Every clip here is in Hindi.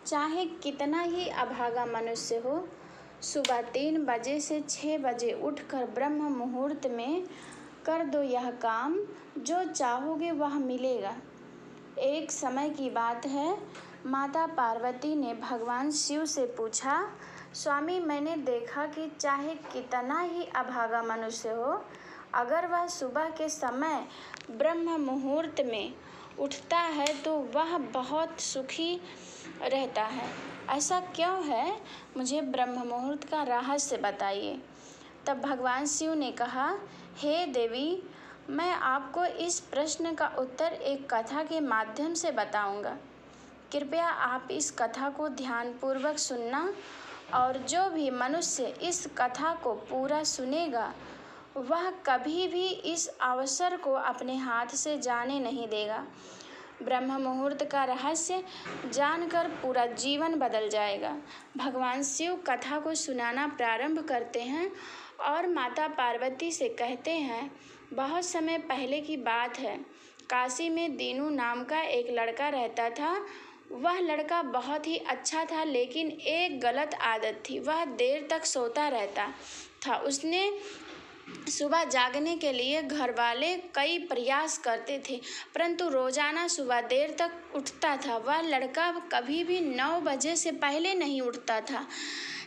चाहे कितना ही अभागा मनुष्य हो, सुबह 3 बजे से 6 बजे उठकर ब्रह्म मुहूर्त में कर दो यह काम, जो चाहोगे वह मिलेगा। एक समय की बात है, माता पार्वती ने भगवान शिव से पूछा, स्वामी मैंने देखा कि चाहे कितना ही अभागा मनुष्य हो, अगर वह सुबह के समय ब्रह्म मुहूर्त में उठता है तो वह बहुत सुखी रहता है। ऐसा क्यों है? मुझे ब्रह्म मुहूर्त का रहस्य बताइए। तब भगवान शिव ने कहा, हे देवी, मैं आपको इस प्रश्न का उत्तर एक कथा के माध्यम से बताऊंगा। कृपया आप इस कथा को ध्यानपूर्वक सुनना, और जो भी मनुष्य इस कथा को पूरा सुनेगा वह कभी भी इस अवसर को अपने हाथ से जाने नहीं देगा। ब्रह्म मुहूर्त का रहस्य जानकर पूरा जीवन बदल जाएगा। भगवान शिव कथा को सुनाना प्रारंभ करते हैं और माता पार्वती से कहते हैं, बहुत समय पहले की बात है, काशी में दीनू नाम का एक लड़का रहता था। वह लड़का बहुत ही अच्छा था, लेकिन एक गलत आदत थी, वह देर तक सोता रहता था। उसने सुबह जागने के लिए घर वाले कई प्रयास करते थे, परंतु रोजाना सुबह देर तक उठता था। वह लड़का कभी भी 9 बजे से पहले नहीं उठता था।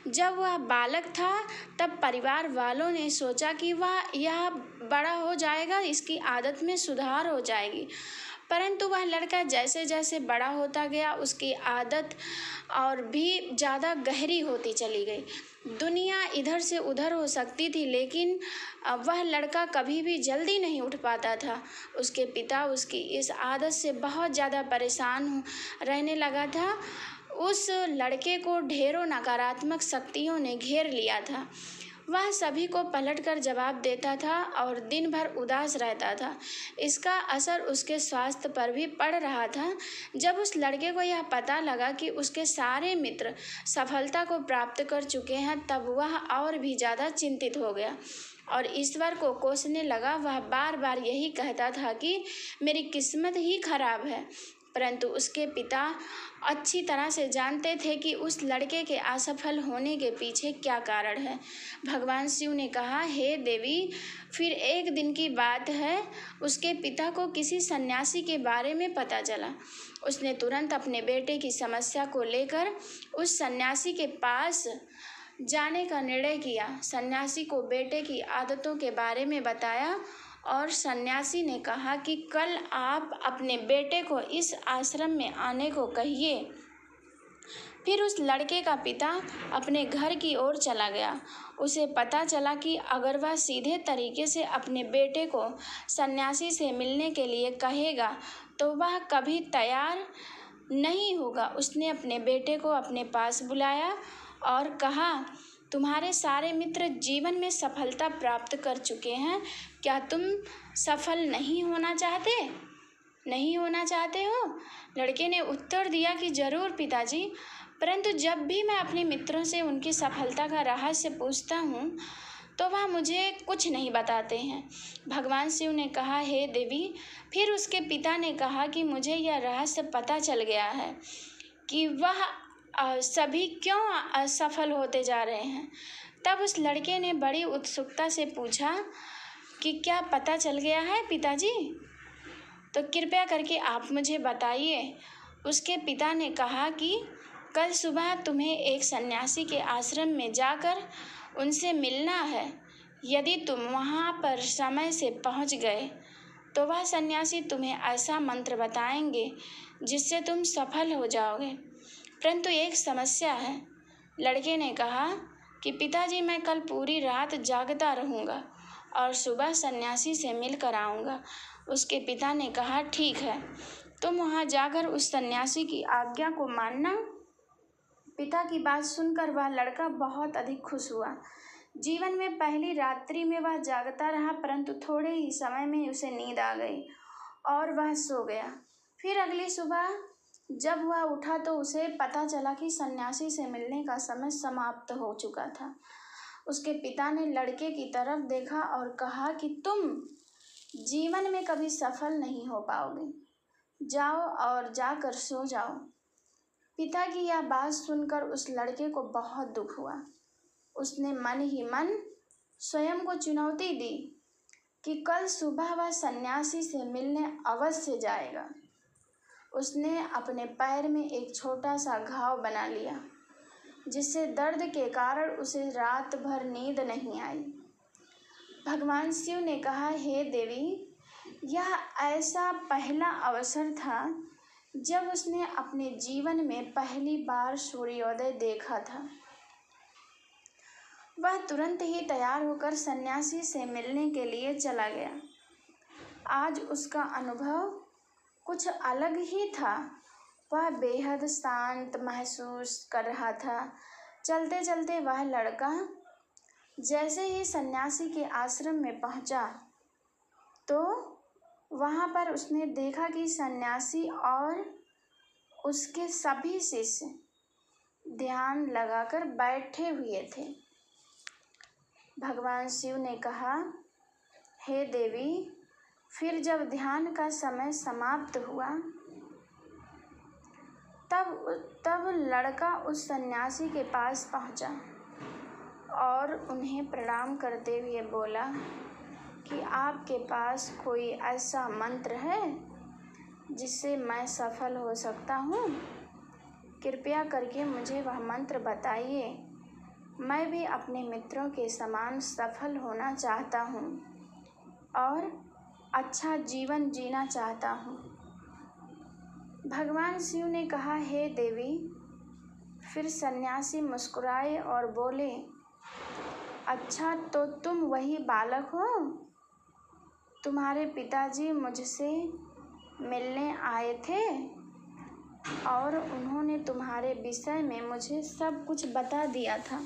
जब वह बालक था तब परिवार वालों ने सोचा कि यह बड़ा हो जाएगा, इसकी आदत में सुधार हो जाएगी। परंतु वह लड़का जैसे जैसे बड़ा होता गया, उसकी आदत और भी ज़्यादा गहरी होती चली गई। दुनिया इधर से उधर हो सकती थी, लेकिन वह लड़का कभी भी जल्दी नहीं उठ पाता था। उसके पिता उसकी इस आदत से बहुत ज़्यादा परेशान रहने लगा था। उस लड़के को ढेरों नकारात्मक शक्तियों ने घेर लिया था। वह सभी को पलटकर जवाब देता था और दिन भर उदास रहता था। इसका असर उसके स्वास्थ्य पर भी पड़ रहा था। जब उस लड़के को यह पता लगा कि उसके सारे मित्र सफलता को प्राप्त कर चुके हैं, तब वह और भी ज़्यादा चिंतित हो गया और ईश्वर को कोसने लगा। वह बार बार यही कहता था कि मेरी किस्मत ही खराब है। परंतु उसके पिता अच्छी तरह से जानते थे कि उस लड़के के असफल होने के पीछे क्या कारण है। भगवान शिव ने कहा, हे देवी, फिर एक दिन की बात है, उसके पिता को किसी सन्यासी के बारे में पता चला। उसने तुरंत अपने बेटे की समस्या को लेकर उस सन्यासी के पास जाने का निर्णय किया। सन्यासी को बेटे की आदतों के बारे में बताया और सन्यासी ने कहा कि कल आप अपने बेटे को इस आश्रम में आने को कहिए। फिर उस लड़के का पिता अपने घर की ओर चला गया। उसे पता चला कि अगर वह सीधे तरीके से अपने बेटे को सन्यासी से मिलने के लिए कहेगा तो वह कभी तैयार नहीं होगा। उसने अपने बेटे को अपने पास बुलाया और कहा, तुम्हारे सारे मित्र जीवन में सफलता प्राप्त कर चुके हैं, क्या तुम सफल नहीं होना चाहते हो? लड़के ने उत्तर दिया कि जरूर पिताजी, परंतु जब भी मैं अपने मित्रों से उनकी सफलता का रहस्य पूछता हूँ तो वह मुझे कुछ नहीं बताते हैं। भगवान शिव ने कहा, हे देवी, फिर उसके पिता ने कहा कि मुझे यह रहस्य पता चल गया है कि वह सभी क्यों असफल होते जा रहे हैं। तब उस लड़के ने बड़ी उत्सुकता से पूछा कि क्या पता चल गया है पिताजी? तो कृपया करके आप मुझे बताइए। उसके पिता ने कहा कि कल सुबह तुम्हें एक सन्यासी के आश्रम में जाकर उनसे मिलना है। यदि तुम वहाँ पर समय से पहुँच गए तो वह सन्यासी तुम्हें ऐसा मंत्र बताएंगे जिससे तुम सफल हो जाओगे। परंतु एक समस्या है। लड़के ने कहा कि पिताजी, मैं कल पूरी रात जागता रहूँगा और सुबह सन्यासी से मिलकर आऊँगा। उसके पिता ने कहा, ठीक है, तुम वहाँ जाकर उस सन्यासी की आज्ञा को मानना। पिता की बात सुनकर वह लड़का बहुत अधिक खुश हुआ। जीवन में पहली रात्रि में वह जागता रहा, परंतु थोड़े ही समय में उसे नींद आ गई और वह सो गया। फिर अगली सुबह जब वह उठा तो उसे पता चला कि सन्यासी से मिलने का समय समाप्त हो चुका था। उसके पिता ने लड़के की तरफ देखा और कहा कि तुम जीवन में कभी सफल नहीं हो पाओगे, जाओ और जाकर सो जाओ। पिता की यह बात सुनकर उस लड़के को बहुत दुख हुआ। उसने मन ही मन स्वयं को चुनौती दी कि कल सुबह वह सन्यासी से मिलने अवश्य जाएगा। उसने अपने पैर में एक छोटा सा घाव बना लिया, जिससे दर्द के कारण उसे रात भर नींद नहीं आई। भगवान शिव ने कहा, हे देवी, यह ऐसा पहला अवसर था जब उसने अपने जीवन में पहली बार सूर्योदय देखा था। वह तुरंत ही तैयार होकर सन्यासी से मिलने के लिए चला गया। आज उसका अनुभव कुछ अलग ही था। वह बेहद शांत महसूस कर रहा था। चलते चलते वह लड़का जैसे ही सन्यासी के आश्रम में पहुंचा तो वहां पर उसने देखा कि सन्यासी और उसके सभी शिष्य ध्यान लगाकर बैठे हुए थे। भगवान शिव ने कहा, हे देवी, फिर जब ध्यान का समय समाप्त हुआ तब लड़का उस सन्यासी के पास पहुंचा और उन्हें प्रणाम करते हुए बोला कि आपके पास कोई ऐसा मंत्र है जिससे मैं सफल हो सकता हूँ? कृपया करके मुझे वह मंत्र बताइए। मैं भी अपने मित्रों के समान सफल होना चाहता हूँ और अच्छा जीवन जीना चाहता हूँ। भगवान शिव ने कहा, हे देवी। फिर सन्यासी मुस्कुराए और बोले, अच्छा, तो तुम वही बालक हो? तुम्हारे पिताजी मुझसे मिलने आए थे और उन्होंने तुम्हारे विषय में मुझे सब कुछ बता दिया था।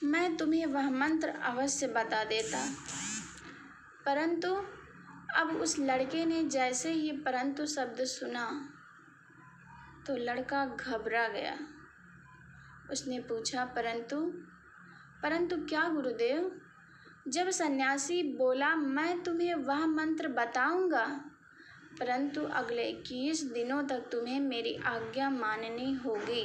मैं तुम्हें वह मंत्र अवश्य बता देता, परंतु अब उस लड़के ने जैसे ही परंतु शब्द सुना तो लड़का घबरा गया। उसने पूछा, परंतु क्या गुरुदेव? जब सन्यासी बोला, मैं तुम्हें वह मंत्र बताऊंगा, परंतु अगले 21 दिनों तक तुम्हें मेरी आज्ञा माननी होगी।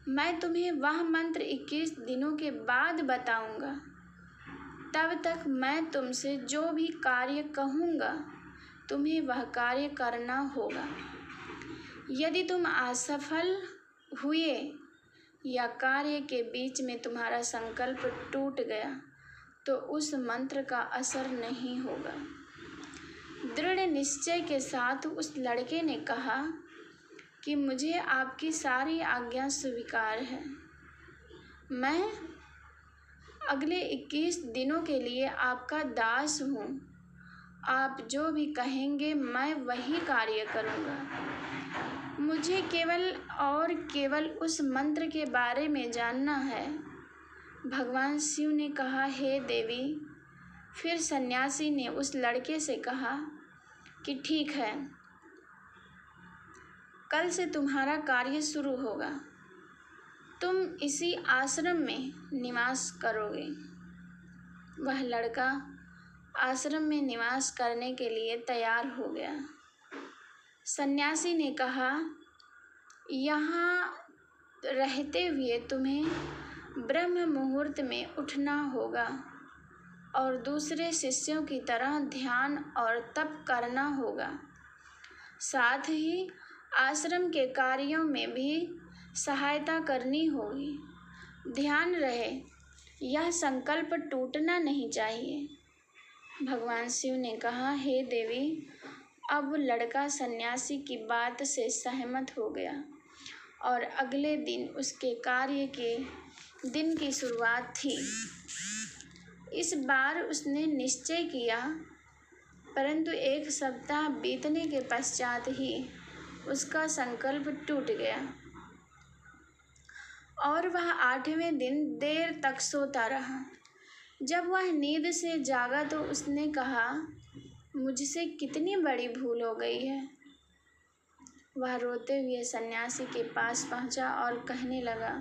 मैं तुम्हें वह मंत्र 21 दिनों के बाद बताऊंगा। तब तक मैं तुमसे जो भी कार्य कहूँगा तुम्हें वह कार्य करना होगा। यदि तुम असफल हुए या कार्य के बीच में तुम्हारा संकल्प टूट गया तो उस मंत्र का असर नहीं होगा। दृढ़ निश्चय के साथ उस लड़के ने कहा कि मुझे आपकी सारी आज्ञा स्वीकार है। मैं अगले 21 दिनों के लिए आपका दास हूँ। आप जो भी कहेंगे मैं वही कार्य करूँगा। मुझे केवल उस मंत्र के बारे में जानना है। भगवान शिव ने कहा, हे देवी। फिर सन्यासी ने उस लड़के से कहा कि ठीक है, कल से तुम्हारा कार्य शुरू होगा। तुम इसी आश्रम में निवास करोगे। वह लड़का आश्रम में निवास करने के लिए तैयार हो गया। सन्यासी ने कहा, यहाँ रहते हुए तुम्हें ब्रह्म मुहूर्त में उठना होगा और दूसरे शिष्यों की तरह ध्यान और तप करना होगा। साथ ही आश्रम के कार्यों में भी सहायता करनी होगी। ध्यान रहे, यह संकल्प टूटना नहीं चाहिए। भगवान शिव ने कहा, हे देवी। अब लड़का सन्यासी की बात से सहमत हो गया और अगले दिन उसके कार्य के दिन की शुरुआत थी। इस बार उसने निश्चय किया, परंतु 1 सप्ताह बीतने के पश्चात ही उसका संकल्प टूट गया और वह 8वें दिन देर तक सोता रहा। जब वह नींद से जागा तो उसने कहा, मुझसे कितनी बड़ी भूल हो गई है। वह रोते हुए सन्यासी के पास पहुंचा और कहने लगा,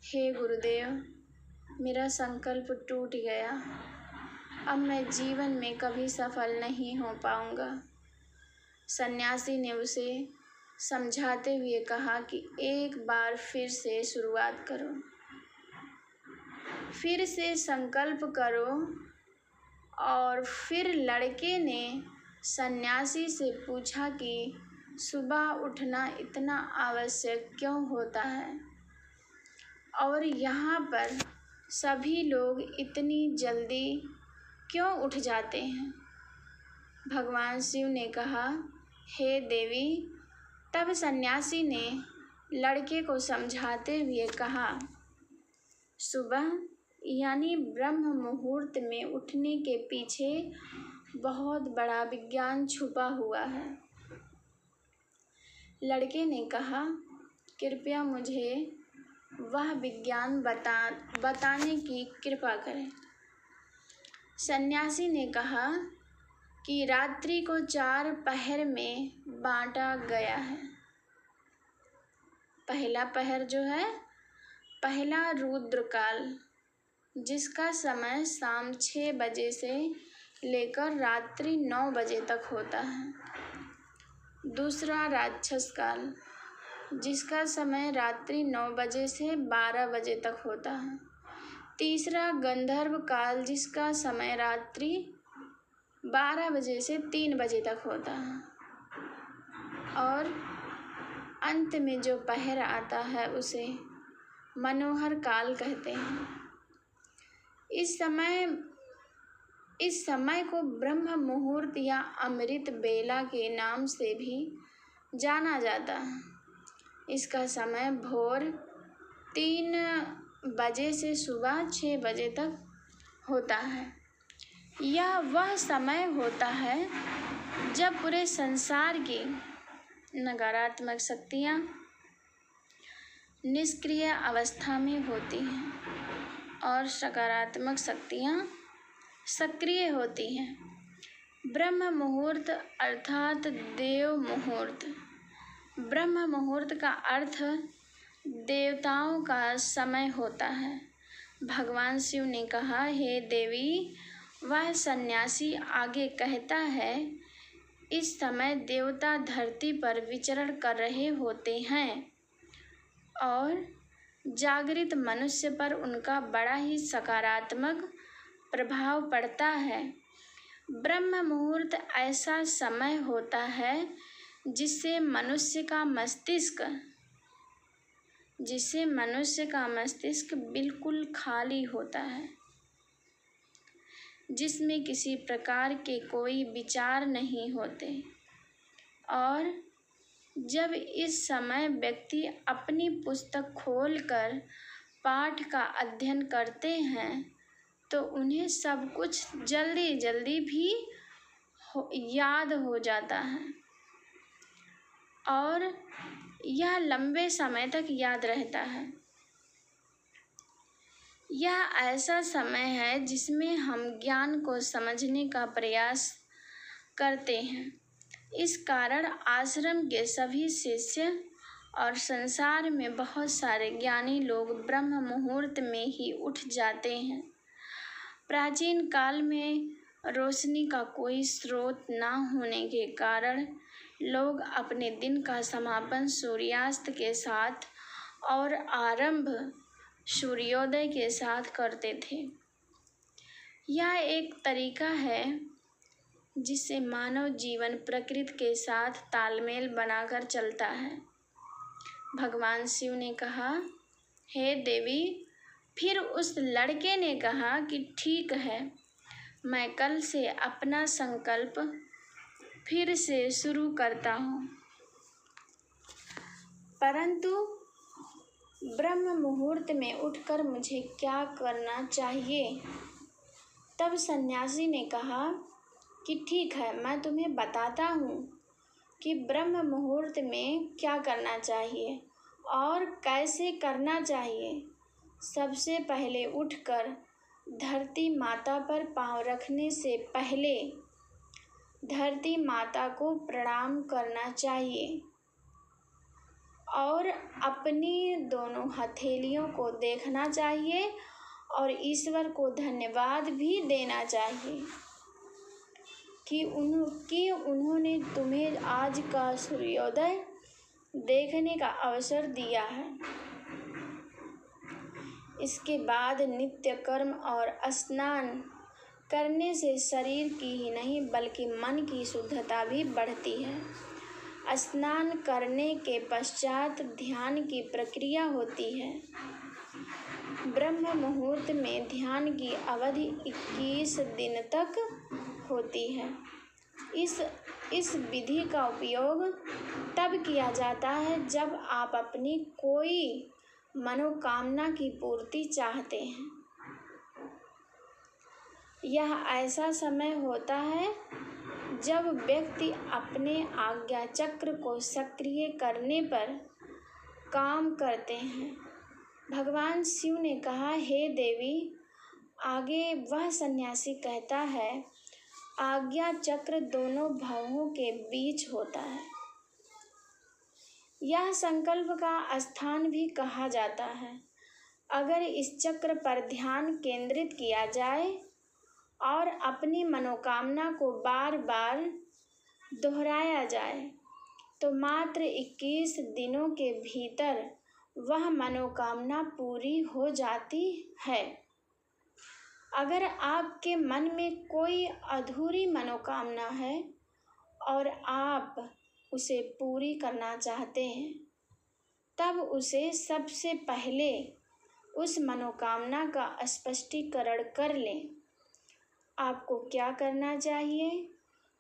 हे गुरुदेव, मेरा संकल्प टूट गया। अब मैं जीवन में कभी सफल नहीं हो पाऊंगा। सन्यासी ने उसे समझाते हुए कहा कि एक बार फिर से शुरुआत करो, फिर से संकल्प करो। और फिर लड़के ने सन्यासी से पूछा कि सुबह उठना इतना आवश्यक क्यों होता है और यहाँ पर सभी लोग इतनी जल्दी क्यों उठ जाते हैं। भगवान शिव ने कहा, हे देवी। तब सन्यासी ने लड़के को समझाते हुए कहा, सुबह यानी ब्रह्म मुहूर्त में उठने के पीछे बहुत बड़ा विज्ञान छुपा हुआ है। लड़के ने कहा, कृपया मुझे वह विज्ञान बताने की कृपा करें। सन्यासी ने कहा कि रात्रि को 4 पहर में बांटा गया है। पहला पहर जो है, पहला रुद्रकाल, जिसका समय शाम 6 बजे से लेकर रात्रि 9 बजे तक होता है। दूसरा राक्षस काल, जिसका समय रात्रि 9 बजे से 12 बजे तक होता है। तीसरा गंधर्व काल, जिसका समय रात्रि 12 बजे से 3 बजे तक होता है। और अंत में जो पहर आता है उसे मनोहर काल कहते हैं। इस समय को ब्रह्म मुहूर्त या अमृत बेला के नाम से भी जाना जाता है। इसका समय भोर 3 बजे से सुबह 6 बजे तक होता है। यह वह समय होता है जब पूरे संसार की नकारात्मक शक्तियाँ निष्क्रिय अवस्था में होती हैं और सकारात्मक शक्तियाँ सक्रिय होती हैं। ब्रह्म मुहूर्त अर्थात देव मुहूर्त। ब्रह्म मुहूर्त का अर्थ देवताओं का समय होता है। भगवान शिव ने कहा, हे देवी। वह सन्यासी आगे कहता है, इस समय देवता धरती पर विचरण कर रहे होते हैं और जागृत मनुष्य पर उनका बड़ा ही सकारात्मक प्रभाव पड़ता है। ब्रह्म मुहूर्त ऐसा समय होता है जिससे मनुष्य का मस्तिष्क बिल्कुल खाली होता है, जिसमें किसी प्रकार के कोई विचार नहीं होते। और जब इस समय व्यक्ति अपनी पुस्तक खोलकर पाठ का अध्ययन करते हैं तो उन्हें सब कुछ जल्दी जल्दी भी याद हो जाता है और यह लंबे समय तक याद रहता है। यह ऐसा समय है जिसमें हम ज्ञान को समझने का प्रयास करते हैं। इस कारण आश्रम के सभी शिष्य और संसार में बहुत सारे ज्ञानी लोग ब्रह्म मुहूर्त में ही उठ जाते हैं। प्राचीन काल में रोशनी का कोई स्रोत न होने के कारण लोग अपने दिन का समापन सूर्यास्त के साथ और आरंभ सूर्योदय के साथ करते थे। यह एक तरीका है जिससे मानव जीवन प्रकृति के साथ तालमेल बनाकर चलता है। भगवान शिव ने कहा, हे देवी। फिर उस लड़के ने कहा कि ठीक है, मैं कल से अपना संकल्प फिर से शुरू करता हूँ, परंतु ब्रह्म मुहूर्त में उठकर मुझे क्या करना चाहिए। तब सन्यासी ने कहा कि ठीक है, मैं तुम्हें बताता हूँ कि ब्रह्म मुहूर्त में क्या करना चाहिए और कैसे करना चाहिए। सबसे पहले उठकर धरती माता पर पाँव रखने से पहले धरती माता को प्रणाम करना चाहिए और अपनी दोनों हथेलियों को देखना चाहिए और ईश्वर को धन्यवाद भी देना चाहिए। कि उन्होंने तुम्हें आज का सूर्योदय देखने का अवसर दिया है। इसके बाद नित्य कर्म और स्नान करने से शरीर की ही नहीं बल्कि मन की शुद्धता भी बढ़ती है। स्नान करने के पश्चात ध्यान की प्रक्रिया होती है। ब्रह्म मुहूर्त में ध्यान की अवधि 21 दिन तक होती है। इस विधि का उपयोग तब किया जाता है जब आप अपनी कोई मनोकामना की पूर्ति चाहते हैं। यह ऐसा समय होता है जब व्यक्ति अपने आज्ञा चक्र को सक्रिय करने पर काम करते हैं। भगवान शिव ने कहा, हे देवी, आगे वह सन्यासी कहता है, आज्ञा चक्र दोनों भवों के बीच होता है। यह संकल्प का स्थान भी कहा जाता है। अगर इस चक्र पर ध्यान केंद्रित किया जाए और अपनी मनोकामना को बार बार दोहराया जाए तो मात्र 21 दिनों के भीतर वह मनोकामना पूरी हो जाती है। अगर आपके मन में कोई अधूरी मनोकामना है और आप उसे पूरी करना चाहते हैं, तब उसे सबसे पहले उस मनोकामना का स्पष्टीकरण कर लें। आपको क्या करना चाहिए,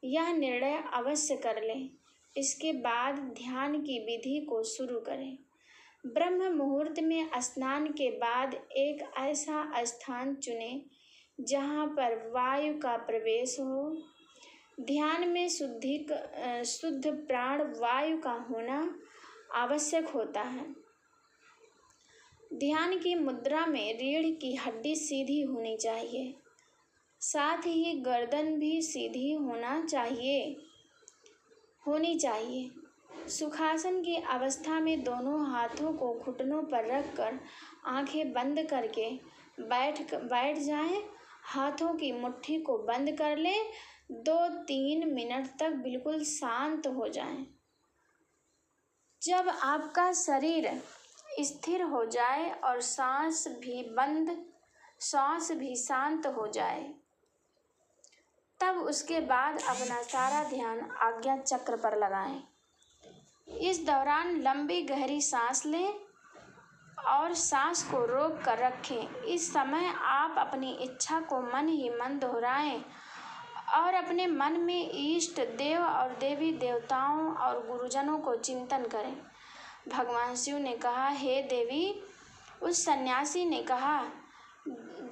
यह निर्णय अवश्य कर लें। इसके बाद ध्यान की विधि को शुरू करें। ब्रह्म मुहूर्त में स्नान के बाद एक ऐसा स्थान चुनें जहाँ पर वायु का प्रवेश हो। ध्यान में शुद्ध प्राण वायु का होना आवश्यक होता है। ध्यान की मुद्रा में रीढ़ की हड्डी सीधी होनी चाहिए, साथ ही गर्दन भी सीधी होनी चाहिए। सुखासन की अवस्था में दोनों हाथों को घुटनों पर रखकर आंखें बंद करके बैठ जाएं। हाथों की मुट्ठी को बंद कर लें। 2-3 मिनट तक बिल्कुल शांत हो जाएं। जब आपका शरीर स्थिर हो जाए और सांस भी शांत हो जाए, तब उसके बाद अपना सारा ध्यान आज्ञा चक्र पर लगाएं। इस दौरान लंबी गहरी सांस लें और सांस को रोक कर रखें। इस समय आप अपनी इच्छा को मन ही मन दोहराएं और अपने मन में इष्ट देव और देवी देवताओं और गुरुजनों को चिंतन करें। भगवान शिव ने कहा, हे देवी, उस सन्यासी ने कहा,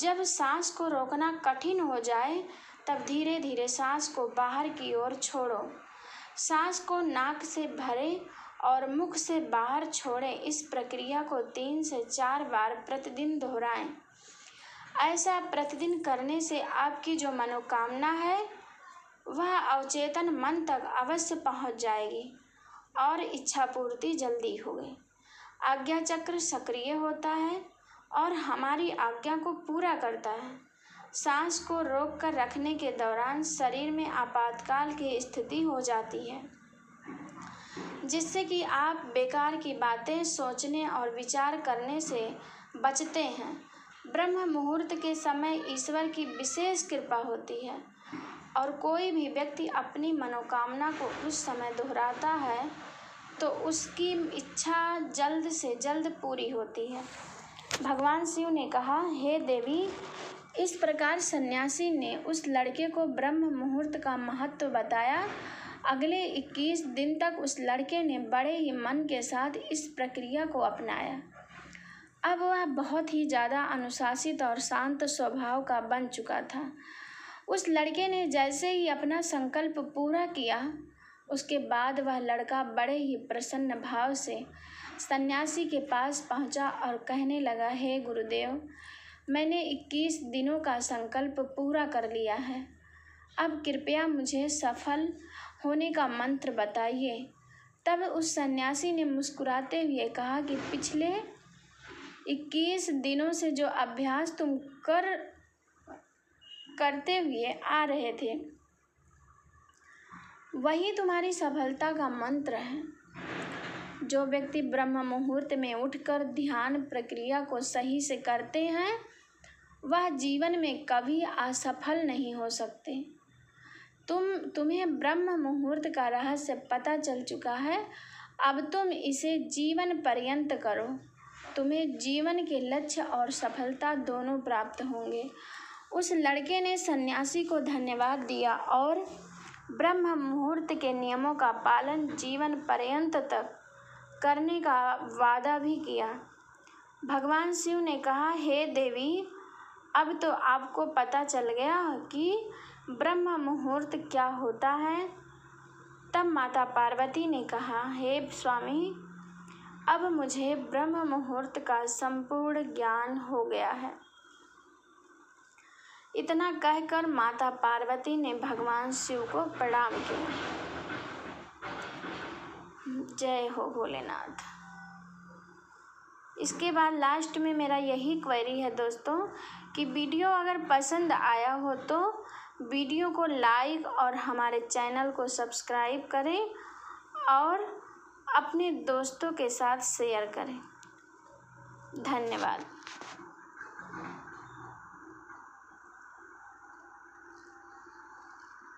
जब सांस को रोकना कठिन हो जाए तब धीरे धीरे सांस को बाहर की ओर छोड़ो। सांस को नाक से भरें और मुख से बाहर छोड़ें। इस प्रक्रिया को 3 से 4 बार प्रतिदिन दोहराएं। ऐसा प्रतिदिन करने से आपकी जो मनोकामना है वह अवचेतन मन तक अवश्य पहुंच जाएगी और इच्छा पूर्ति जल्दी होगी। आज्ञा चक्र सक्रिय होता है और हमारी आज्ञा को पूरा करता है। सांस को रोक कर रखने के दौरान शरीर में आपातकाल की स्थिति हो जाती है, जिससे कि आप बेकार की बातें सोचने और विचार करने से बचते हैं। ब्रह्म मुहूर्त के समय ईश्वर की विशेष कृपा होती है और कोई भी व्यक्ति अपनी मनोकामना को उस समय दोहराता है तो उसकी इच्छा जल्द से जल्द पूरी होती है। भगवान शिव ने कहा, हे देवी, इस प्रकार सन्यासी ने उस लड़के को ब्रह्म मुहूर्त का महत्व बताया। अगले 21 दिन तक उस लड़के ने बड़े ही मन के साथ इस प्रक्रिया को अपनाया। अब वह बहुत ही ज़्यादा अनुशासित और शांत स्वभाव का बन चुका था। उस लड़के ने जैसे ही अपना संकल्प पूरा किया, उसके बाद वह लड़का बड़े ही प्रसन्न भाव से सन्यासी के पास पहुंचा और कहने लगा, हे गुरुदेव, मैंने 21 दिनों का संकल्प पूरा कर लिया है। अब कृपया मुझे सफल होने का मंत्र बताइए। तब उस सन्यासी ने मुस्कुराते हुए कहा कि पिछले 21 दिनों से जो अभ्यास तुम करते हुए आ रहे थे, वही तुम्हारी सफलता का मंत्र है। जो व्यक्ति ब्रह्म मुहूर्त में उठकर ध्यान प्रक्रिया को सही से करते हैं वह जीवन में कभी असफल नहीं हो सकते। तुम्हें ब्रह्म मुहूर्त का रहस्य पता चल चुका है। अब तुम इसे जीवन पर्यंत करो। तुम्हें जीवन के लक्ष्य और सफलता दोनों प्राप्त होंगे। उस लड़के ने सन्यासी को धन्यवाद दिया और ब्रह्म मुहूर्त के नियमों का पालन जीवन पर्यंत तक करने का वादा भी किया। भगवान शिव ने कहा, हे देवी, अब तो आपको पता चल गया कि ब्रह्म मुहूर्त क्या होता है। तब माता पार्वती ने कहा, हे स्वामी, अब मुझे ब्रह्म मुहूर्त का संपूर्ण ज्ञान हो गया है। इतना कहकर माता पार्वती ने भगवान शिव को प्रणाम किया। जय हो भोलेनाथ। इसके बाद लास्ट में मेरा यही क्वेरी है दोस्तों कि वीडियो अगर पसंद आया हो तो वीडियो को लाइक और हमारे चैनल को सब्सक्राइब करें और अपने दोस्तों के साथ शेयर करें। धन्यवाद।